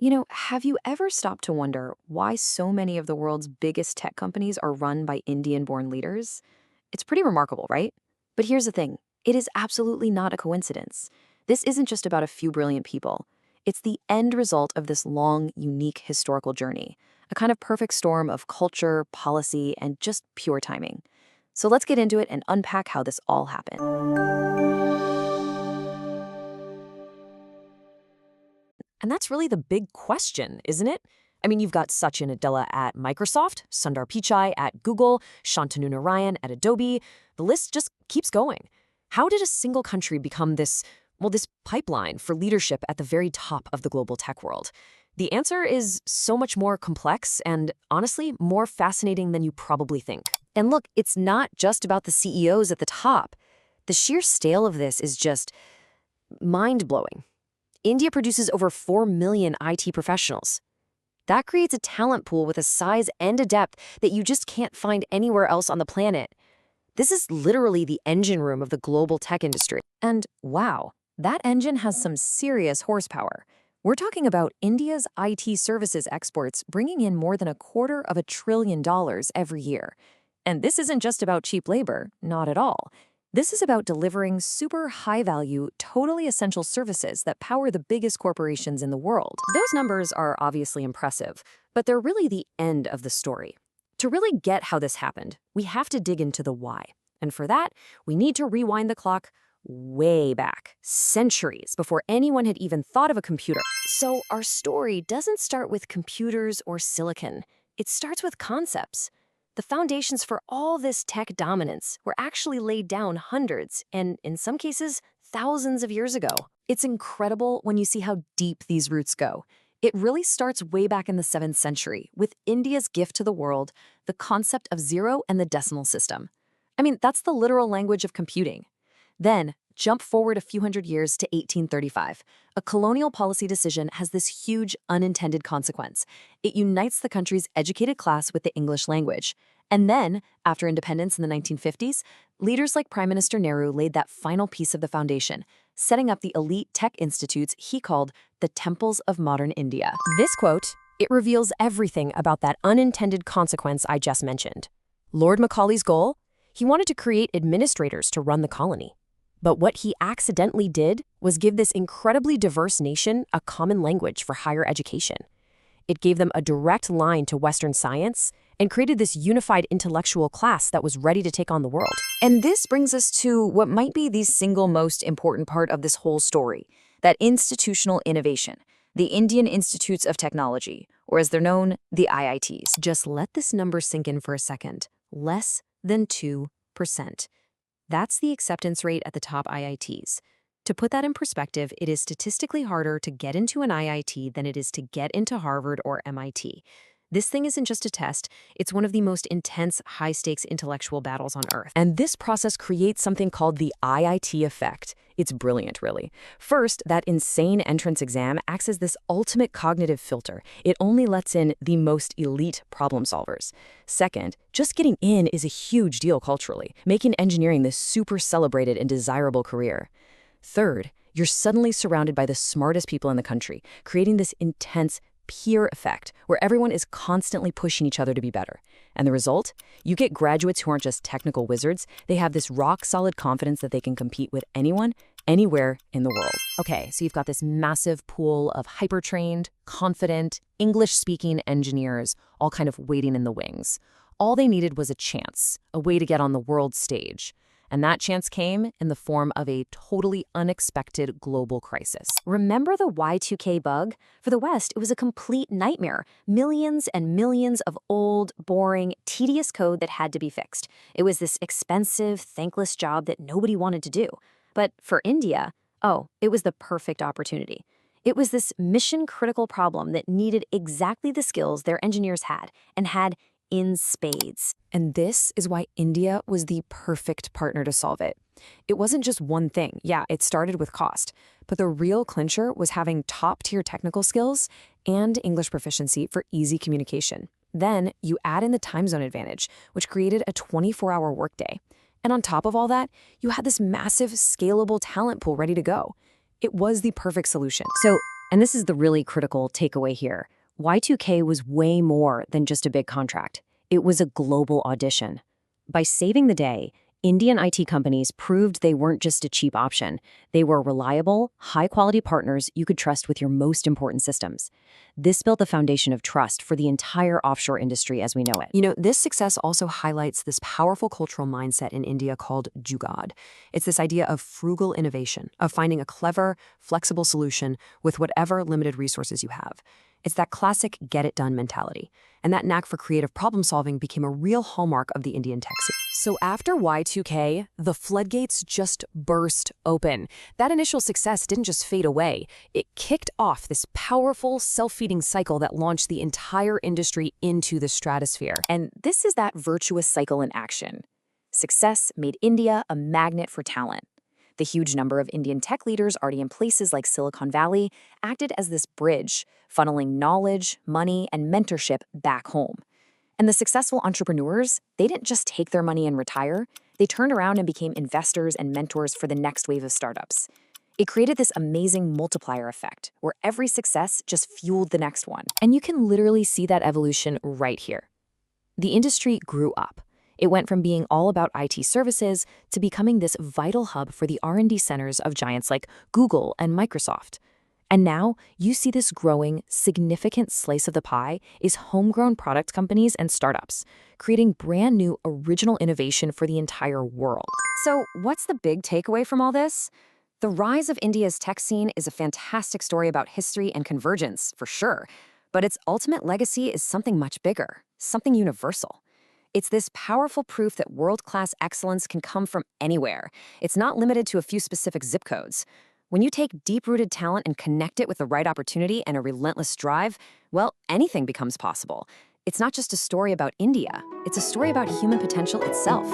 Have you ever stopped to wonder why so many of the world's biggest tech companies are run by Indian-born leaders? It's pretty remarkable, right? But here's the thing. It is absolutely not a coincidence. This isn't just about a few brilliant people. It's the end result of this long, unique historical journey, a kind of perfect storm of culture, policy, and just pure timing. So let's get into it and unpack how this all happened. And that's really the big question, isn't it? I mean, you've got Satya Nadella at Microsoft, Sundar Pichai at Google, Shantanu Narayan at Adobe. The list just keeps going. How did a single country become this pipeline for leadership at the very top of the global tech world? The answer is so much more complex and, honestly, more fascinating than you probably think. And look, it's not just about the CEOs at the top. The sheer scale of this is just mind-blowing. India produces over 4 million IT professionals. That creates a talent pool with a size and a depth that you just can't find anywhere else on the planet. This is literally the engine room of the global tech industry. And wow, that engine has some serious horsepower. We're talking about India's IT services exports bringing in more than $250 billion every year. And this isn't just about cheap labor, not at all. This is about delivering super high-value, totally essential services that power the biggest corporations in the world. Those numbers are obviously impressive, but they're really the end of the story. To really get how this happened, we have to dig into the why. And for that, we need to rewind the clock way back, centuries before anyone had even thought of a computer. So our story doesn't start with computers or silicon. It starts with concepts. The foundations for all this tech dominance were actually laid down hundreds, and in some cases, thousands of years ago. It's incredible when you see how deep these roots go. It really starts way back in the 7th century with India's gift to the world, the concept of zero and the decimal system. I mean, that's the literal language of computing. Then, jump forward a few hundred years to 1835. A colonial policy decision has this huge unintended consequence. It unites the country's educated class with the English language. And then, after independence in the 1950s, leaders like Prime Minister Nehru laid that final piece of the foundation, setting up the elite tech institutes he called the temples of modern India. This quote, it reveals everything about that unintended consequence I just mentioned. Lord Macaulay's goal? He wanted to create administrators to run the colony. But what he accidentally did was give this incredibly diverse nation a common language for higher education. It gave them a direct line to Western science and created this unified intellectual class that was ready to take on the world. And this brings us to what might be the single most important part of this whole story, that institutional innovation, the Indian Institutes of Technology, or as they're known, the IITs. Just let this number sink in for a second. Less than 2%. That's the acceptance rate at the top IITs. To put that in perspective, it is statistically harder to get into an IIT than it is to get into Harvard or MIT. This thing isn't just a test, it's one of the most intense, high-stakes intellectual battles on Earth. And this process creates something called the IIT effect. It's brilliant, really. First, that insane entrance exam acts as this ultimate cognitive filter. It only lets in the most elite problem solvers. Second, just getting in is a huge deal culturally, making engineering this super celebrated and desirable career. Third, you're suddenly surrounded by the smartest people in the country, creating this intense peer effect where everyone is constantly pushing each other to be better. And the result? You get graduates who aren't just technical wizards, they have this rock-solid confidence that they can compete with anyone, anywhere in the world. Okay, so you've got this massive pool of hyper-trained, confident, English-speaking engineers all kind of waiting in the wings. All they needed was a chance, a way to get on the world stage. And that chance came in the form of a totally unexpected global crisis. Remember the Y2K bug? For the West, it was a complete nightmare. Millions and millions of old, boring, tedious code that had to be fixed. It was this expensive, thankless job that nobody wanted to do. But for India, it was the perfect opportunity. It was this mission-critical problem that needed exactly the skills their engineers had, and had in spades. And this is why India was the perfect partner to solve it. It wasn't just one thing. Yeah, it started with cost. But the real clincher was having top-tier technical skills and English proficiency for easy communication. Then you add in the time zone advantage, which created a 24-hour workday. And on top of all that, you had this massive, scalable talent pool ready to go. It was the perfect solution. So And this is the really critical takeaway here. Y2K was way more than just a big contract. It was a global audition. By saving the day, Indian IT companies proved they weren't just a cheap option. They were reliable, high-quality partners you could trust with your most important systems. This built the foundation of trust for the entire offshore industry as we know it. You know, this success also highlights this powerful cultural mindset in India called Jugaad. It's this idea of frugal innovation, of finding a clever, flexible solution with whatever limited resources you have. It's that classic get-it-done mentality. And that knack for creative problem-solving became a real hallmark of the Indian tech scene. So after Y2K, the floodgates just burst open. That initial success didn't just fade away. It kicked off this powerful, self-feeding cycle that launched the entire industry into the stratosphere. And this is that virtuous cycle in action. Success made India a magnet for talent. The huge number of Indian tech leaders already in places like Silicon Valley acted as this bridge, funneling knowledge, money, and mentorship back home. And the successful entrepreneurs, they didn't just take their money and retire. They turned around and became investors and mentors for the next wave of startups. It created this amazing multiplier effect, where every success just fueled the next one. And you can literally see that evolution right here. The industry grew up. It went from being all about IT services to becoming this vital hub for the R&D centers of giants like Google and Microsoft. And now you see this growing, significant slice of the pie is homegrown product companies and startups, creating brand new original innovation for the entire world. So what's the big takeaway from all this? The rise of India's tech scene is a fantastic story about history and convergence, for sure. But its ultimate legacy is something much bigger, something universal. It's this powerful proof that world-class excellence can come from anywhere. It's not limited to a few specific zip codes. When you take deep-rooted talent and connect it with the right opportunity and a relentless drive, well, anything becomes possible. It's not just a story about India. It's a story about human potential itself.